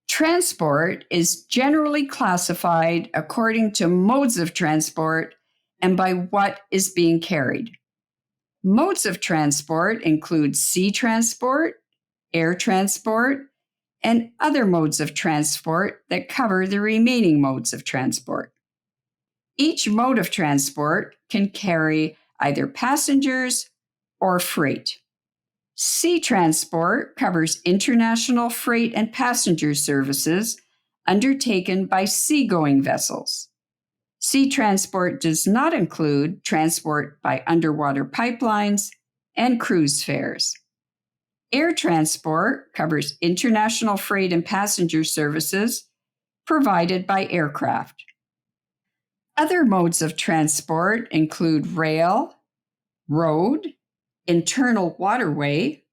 Transport is generally classified according to modes of transport and by what is being carried. Modes of transport include sea transport, air transport, and other modes of transport that cover the remaining modes of transport. Each mode of transport can carry either passengers or freight. Sea transport covers international freight and passenger services undertaken by seagoing vessels. Sea transport does not include transport by underwater pipelines and cruise fares. Air transport covers international freight and passenger services provided by aircraft. Other modes of transport include rail, road, internal waterway,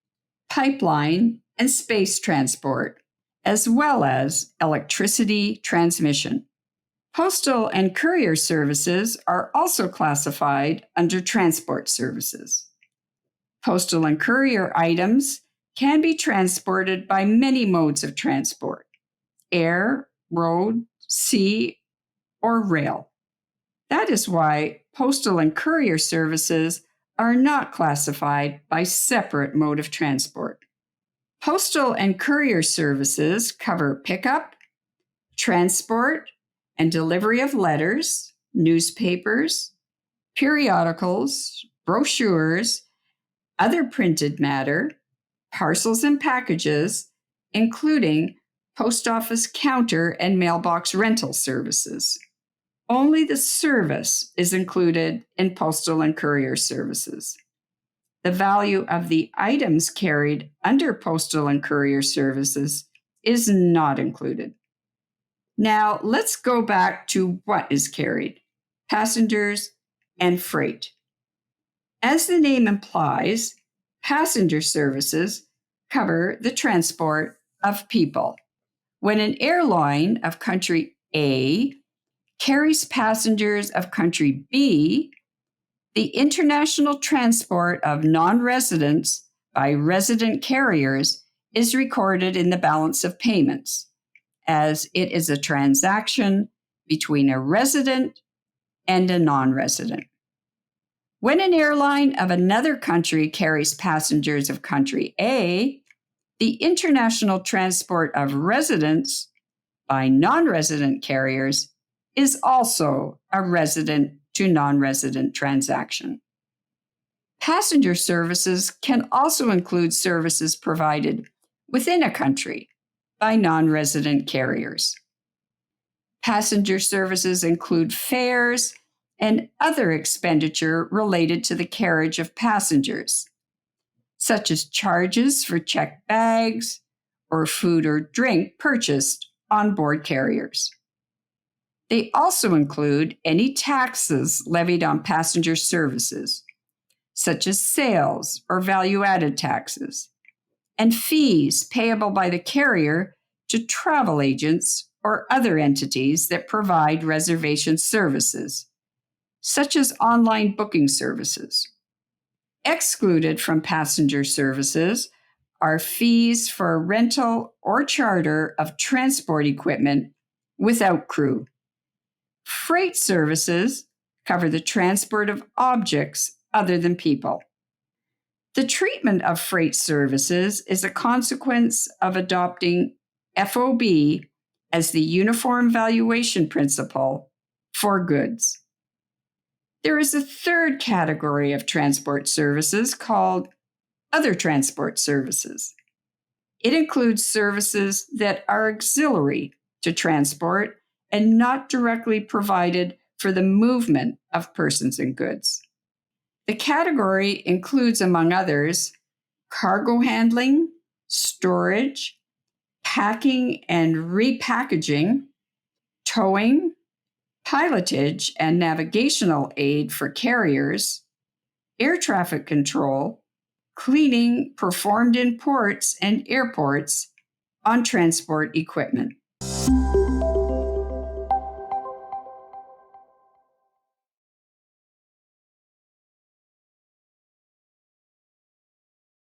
pipeline, and space transport, as well as electricity transmission. Postal and courier services are also classified under transport services. Postal and courier items can be transported by many modes of transport: air, road, sea, or rail. That is why postal and courier services are not classified by separate mode of transport. Postal and courier services cover pickup, transport, and delivery of letters, newspapers, periodicals, brochures, other printed matter, parcels and packages, including post office counter and mailbox rental services. Only the service is included in postal and courier services. The value of the items carried under postal and courier services is not included. Now, let's go back to what is carried: passengers and freight. As the name implies, passenger services cover the transport of people. When an airline of country A carries passengers of country B, the international transport of non-residents by resident carriers is recorded in the balance of payments, as it is a transaction between a resident and a non-resident. When an airline of another country carries passengers of country A, the international transport of residents by non-resident carriers is also a resident to non-resident transaction. Passenger services can also include services provided within a country by non-resident carriers. Passenger services include fares and other expenditure related to the carriage of passengers, such as charges for checked bags or food or drink purchased on board carriers. They also include any taxes levied on passenger services, such as sales or value-added taxes, and fees payable by the carrier to travel agents or other entities that provide reservation services, such as online booking services. Excluded from passenger services are fees for rental or charter of transport equipment without crew. Freight services cover the transport of objects other than people. The treatment of freight services is a consequence of adopting FOB as the uniform valuation principle for goods. There is a third category of transport services called other transport services. It includes services that are auxiliary to transport and not directly provided for the movement of persons and goods. The category includes, among others, cargo handling, storage, packing and repackaging, towing, pilotage and navigational aid for carriers, air traffic control, cleaning performed in ports and airports on transport equipment.